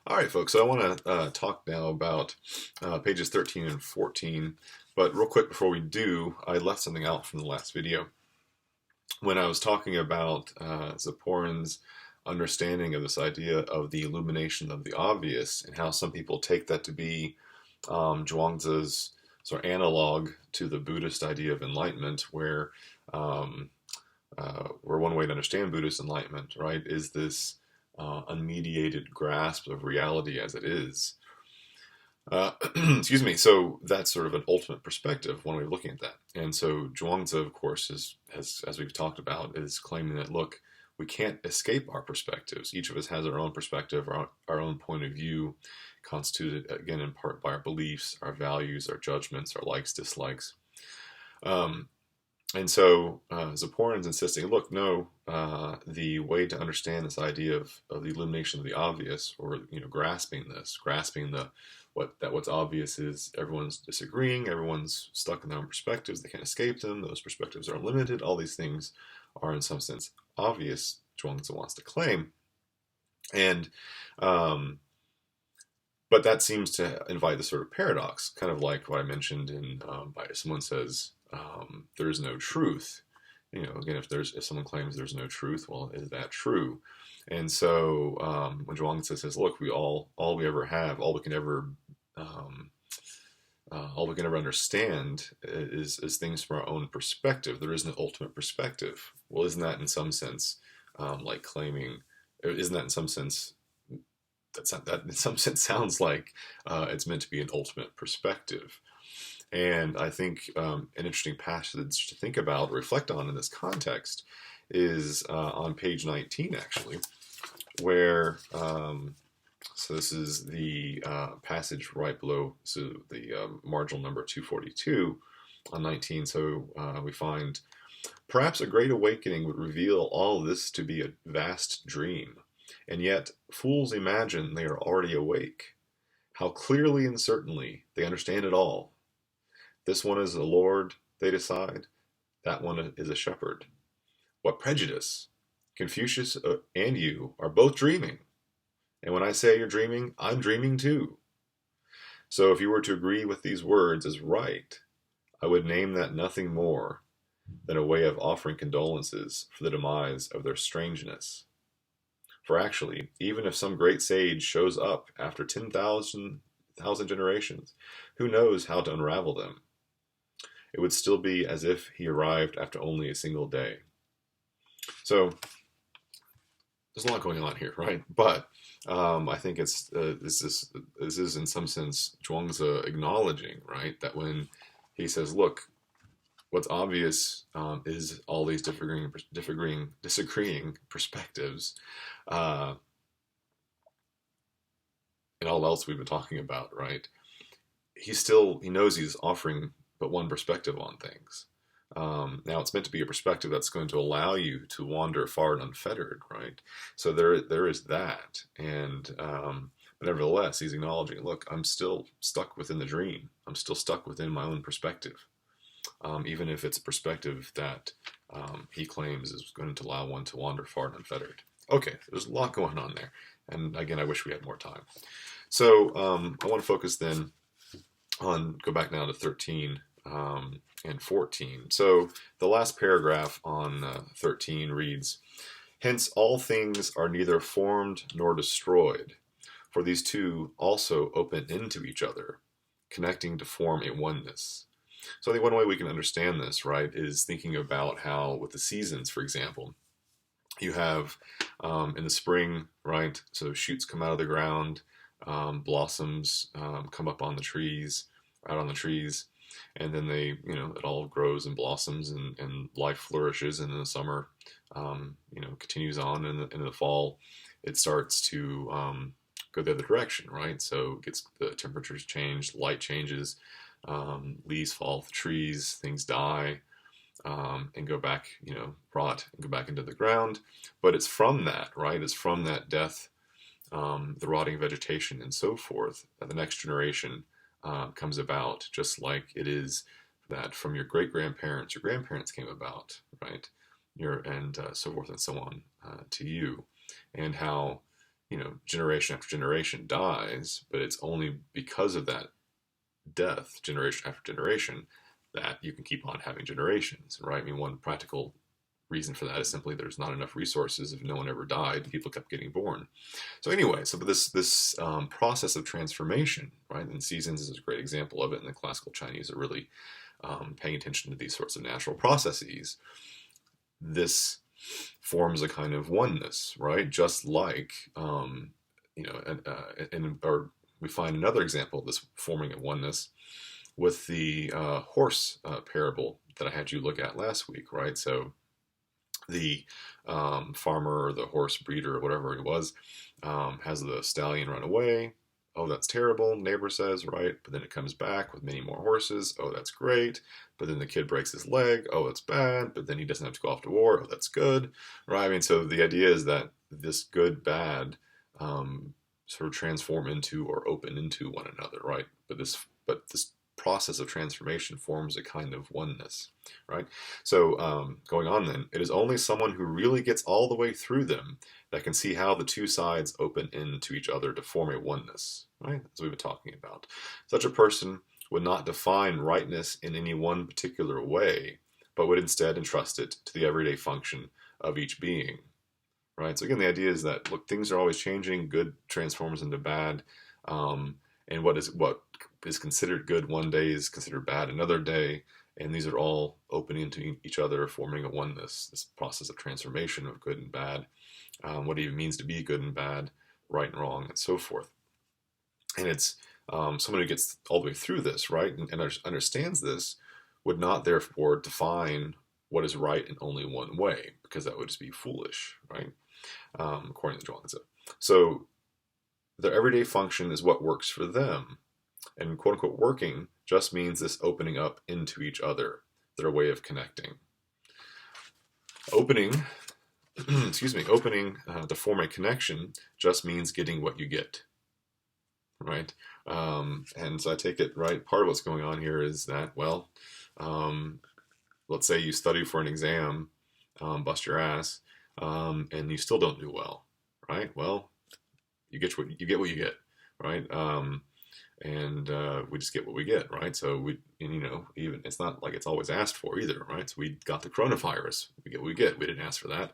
All right, folks. So I want to talk now about pages 13 and 14. But real quick before we do, I left something out from the last video. When I was talking about Ziporin's understanding of this idea of the illumination of the obvious and how some people take that to be Zhuangzi's sort of analog to the Buddhist idea of enlightenment, um, where one way to understand Buddhist enlightenment, right, is this unmediated grasp of reality as it is. Excuse me. So that's sort of an ultimate perspective, one way of looking at that. And so Zhuangzi, of course, as we've talked about, is claiming that look, we can't escape our perspectives. Each of us has our own perspective, our own point of view, constituted again in part by our beliefs, our values, our judgments, our likes, dislikes. Um, and so Ziporin's insisting, look, no, the way to understand this idea of the illumination of the obvious, or grasping this, grasping the what's obvious is everyone's disagreeing, everyone's stuck in their own perspectives, they can't escape them, those perspectives are limited, all these things are in some sense obvious, Zhuangzi wants to claim. And but that seems to invite this sort of paradox, kind of like what I mentioned in by someone says there is no truth. Again, if someone claims there's no truth, well, is that true? And so when Zhuangzi says, "Look, we all we ever have, um, all we can ever understand is things from our own perspective. There is no ultimate perspective." Well, isn't that in some sense like claiming? Isn't that in some sense that in some sense sounds like it's meant to be an ultimate perspective? And I think an interesting passage to think about, reflect on in this context, is on page 19, actually, where, so this is the passage right below, so the marginal number 242 on 19. So we find, perhaps a great awakening would reveal all this to be a vast dream, and yet fools imagine they are already awake. How clearly and certainly they understand it all. This one is a lord, they decide. That one is a shepherd. What prejudice! Confucius and you are both dreaming. And when I say you're dreaming, I'm dreaming too. So if you were to agree with these words as right, I would name that nothing more than a way of offering condolences for the demise of their strangeness. For actually, even if some great sage shows up after 10,000 generations, who knows how to unravel them? It would still be as if he arrived after only a single day. So there's a lot going on here, right? But I think this is in some sense Zhuangzi acknowledging, right, that when he says, "Look, what's obvious is all these disagreeing perspectives, uh, and all else we've been talking about, right?" He knows he's offering but one perspective on things. Now it's meant to be a perspective that's going to allow you to wander far and unfettered, right? So there is that, and but nevertheless, he's acknowledging, look, I'm still stuck within the dream. I'm still stuck within my own perspective, even if it's a perspective that he claims is going to allow one to wander far and unfettered. Okay, there's a lot going on there, and again, I wish we had more time. So I want to focus then go back now to 13 and 14. So the last paragraph on 13 reads, "Hence all things are neither formed nor destroyed, for these two also open into each other, connecting to form a oneness." So I think one way we can understand this, right, is thinking about how with the seasons, for example, you have in the spring, right, so shoots come out of the ground, blossoms come up on the trees, out on the trees, and then it all grows and blossoms, and life flourishes. And in the summer, continues on. In the fall, it starts to go the other direction, right? So the temperatures change, light changes, leaves fall off the trees, things die, and go back, rot and go back into the ground. But it's from that, right? It's from that death, the rotting vegetation and so forth, that the next generation comes about, just like it is that from your great grandparents, your grandparents came about, right? And so forth and so on to you, and how generation after generation dies, but it's only because of that death, generation after generation, that you can keep on having generations, right? I mean, one practical reason for that is simply there's not enough resources. If no one ever died, people kept getting born. So anyway, so this process of transformation, right? And seasons is a great example of it. And the classical Chinese are really paying attention to these sorts of natural processes. This forms a kind of oneness, right? Just like or we find another example of this forming of oneness with the horse parable that I had you look at last week, right? So the farmer or the horse breeder or whatever it was has the stallion run away. Oh, that's terrible, neighbor says, right? But then it comes back with many more horses. Oh, that's great. But then the kid breaks his leg. Oh, that's bad. But then he doesn't have to go off to war. Oh, that's good, right? I mean, so the idea is that this good, bad sort of transform into or open into one another, right? But this process of transformation forms a kind of oneness, right? So going on then, it is only someone who really gets all the way through them that can see how the two sides open into each other to form a oneness, right? That's what we've been talking about. Such a person would not define rightness in any one particular way, but would instead entrust it to the everyday function of each being, right? So again, the idea is that, look, things are always changing. Good transforms into bad, and what is considered good one day is considered bad another day, and these are all opening into each other, forming a oneness. This process of transformation of good and bad, what it even means to be good and bad, right and wrong, and so forth. And it's someone who gets all the way through this, right, and understands this, would not therefore define what is right in only one way, because that would just be foolish, right? According to Zhuangzi. So their everyday function is what works for them. And quote unquote working just means this opening up into each other, their way of connecting. Opening, opening to form a connection just means getting what you get, right? And so I take it, right, part of what's going on here is that, well, let's say you study for an exam, bust your ass, and you still don't do well, right? Well, you get what you get, right? And we just get what we get, right? So even it's not like it's always asked for either, right? So we got the coronavirus, we get what we get. We didn't ask for that,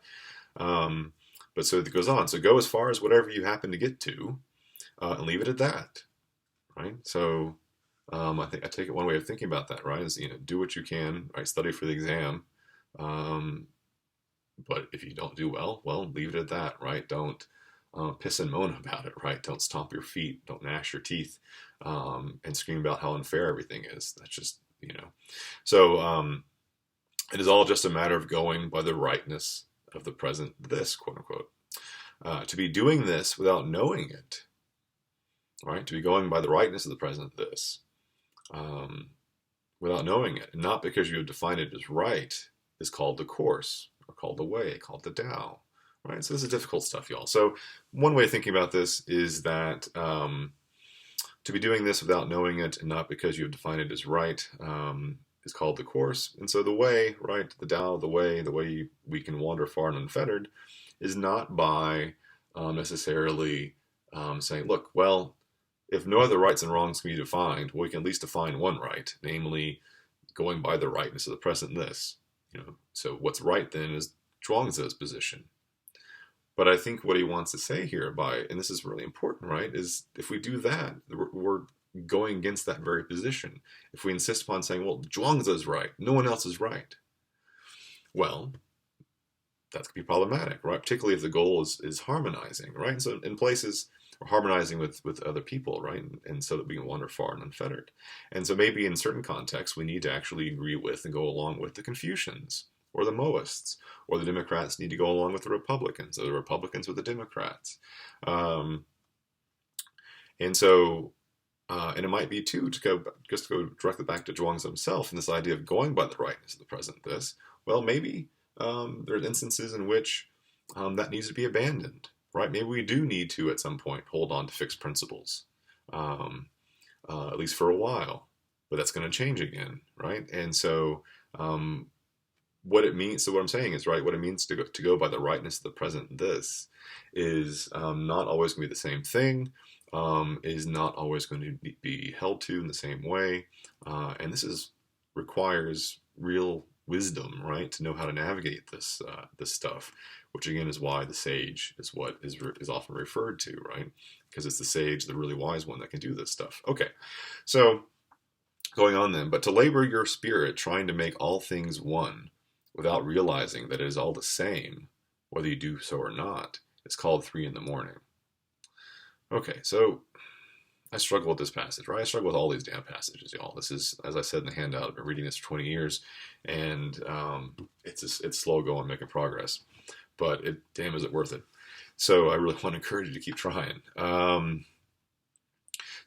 but so it goes on. So go as far as whatever you happen to get to, and leave it at that, right? So I take it one way of thinking about that, right, is do what you can, right? Study for the exam, but if you don't do well, leave it at that, right? Don't piss and moan about it, right? Don't stomp your feet, don't gnash your teeth, and scream about how unfair everything is. That's just, So it is all just a matter of going by the rightness of the present this, quote unquote. To be doing this without knowing it, right? To be going by the rightness of the present this, without knowing it, and not because you have defined it as right, is called the course, or called the way, called the Tao. Right, so this is difficult stuff, y'all. So one way of thinking about this is that to be doing this without knowing it and not because you have defined it as right is called the course. And so the way, right, the Tao, the way we can wander far and unfettered is not by necessarily saying, look, well, if no other rights and wrongs can be defined, well, we can at least define one right, namely going by the rightness of the present this. So what's right then is Zhuangzi's position. But I think what he wants to say here and this is really important, right, is if we do that, we're going against that very position. If we insist upon saying, well, Zhuangzi is right, no one else is right, well, that could be problematic, right? Particularly if the goal is harmonizing, right? So in places, we're harmonizing with other people, right? And so that we can wander far and unfettered. And so maybe in certain contexts, we need to actually agree with and go along with the Confucians, or the Moists, or the Democrats need to go along with the Republicans, or the Republicans with the Democrats. And so, and it might be too, to go directly back to Zhuangzi himself and this idea of going by the rightness of the present this, well, maybe there are instances in which that needs to be abandoned, right? Maybe we do need to, at some point, hold on to fixed principles, at least for a while, but that's going to change again, right? And so, what it means. So what I'm saying is, right, what it means to go by the rightness of the present this is not always going to be the same thing, is not always going to be held to in the same way. And this requires real wisdom, right, to know how to navigate this stuff, which again is why the sage is what is often referred to, right? Because it's the sage, the really wise one, that can do this stuff. Okay, so going on then, but to labor your spirit, trying to make all things one, without realizing that it is all the same, whether you do so or not, is called 3 in the morning. Okay, so I struggle with this passage, right? I struggle with all these damn passages, y'all. This is, as I said in the handout, I've been reading this for 20 years, and it's slow going, making progress, but damn, is it worth it? So I really want to encourage you to keep trying.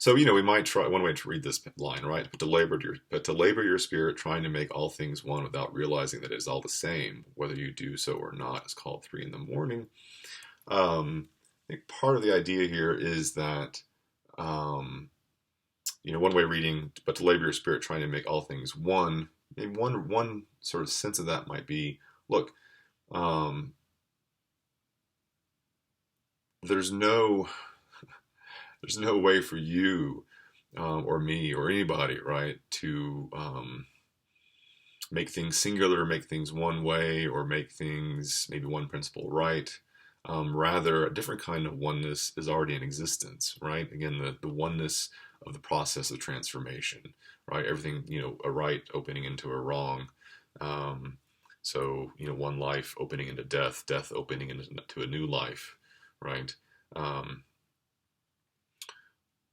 So, we might try, one way to read this line, right? But to labor your spirit, trying to make all things one without realizing that it is all the same, whether you do so or not, is called 3 in the morning. I think part of the idea here is that, one way of reading, but to labor your spirit, trying to make all things one, maybe one sort of sense of that might be, look, there's no way for you or me or anybody, right, to make things singular, make things one way, or make things maybe one principle right. Rather, a different kind of oneness is already in existence, right? Again, the oneness of the process of transformation, right? Everything, a right opening into a wrong. So, one life opening into death, death opening into a new life, right?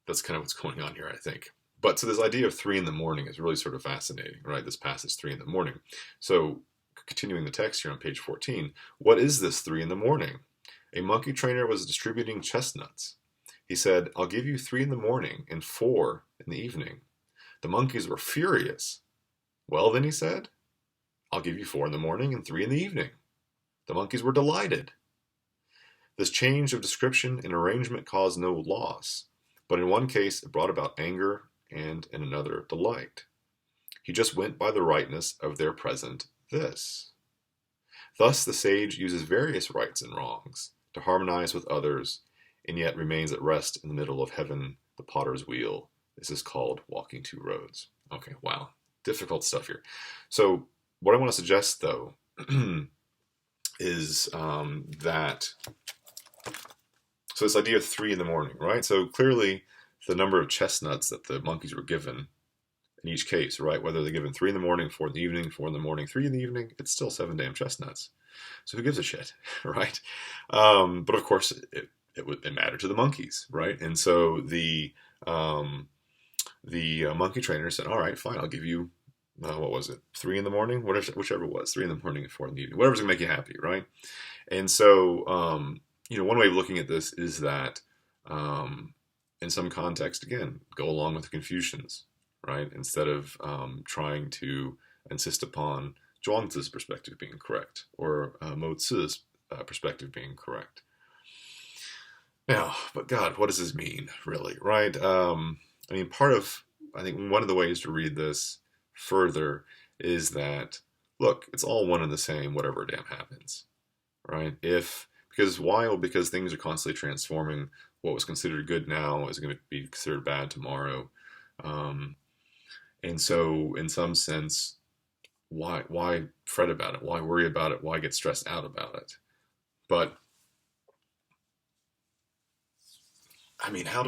That's kind of what's going on here, I think. But so this idea of 3 in the morning is really sort of fascinating, right? This passage 3 in the morning. So continuing the text here on page 14, what is this 3 in the morning? A monkey trainer was distributing chestnuts. He said, I'll give you 3 in the morning and 4 in the evening. The monkeys were furious. Well, then, he said, I'll give you 4 in the morning and 3 in the evening. The monkeys were delighted. This change of description and arrangement caused no loss, but in one case it brought about anger and in another delight. He just went by the rightness of their present this. Thus the sage uses various rights and wrongs to harmonize with others, and yet remains at rest in the middle of heaven, the potter's wheel. This is called walking 2 roads. Okay, wow. Difficult stuff here. So what I want to suggest, though, is that... So this idea of 3 in the morning, right? So clearly the number of chestnuts that the monkeys were given in each case, right? Whether they're given 3 in the morning, 4 in the evening, 4 in the morning, 3 in the evening, it's still 7 damn chestnuts. So who gives a shit, right? But of course it mattered to the monkeys, right? And so the monkey trainer said, all right, fine, I'll give you, what was it? 3 in the morning, whichever it was, 3 in the morning and 4 in the evening, whatever's gonna make you happy, right? And so, one way of looking at this is that, in some context, again, go along with the Confucians, right? Instead of trying to insist upon Zhuangzi's perspective being correct, or Mo Tzu's perspective being correct. Now, but God, what does this mean, really, right? I think one of the ways to read this further is that, look, it's all one and the same, whatever damn happens, right? Because why? Well, because things are constantly transforming. What was considered good now is going to be considered bad tomorrow. And so, in some sense, why fret about it? Why worry about it? Why get stressed out about it? But, I mean, how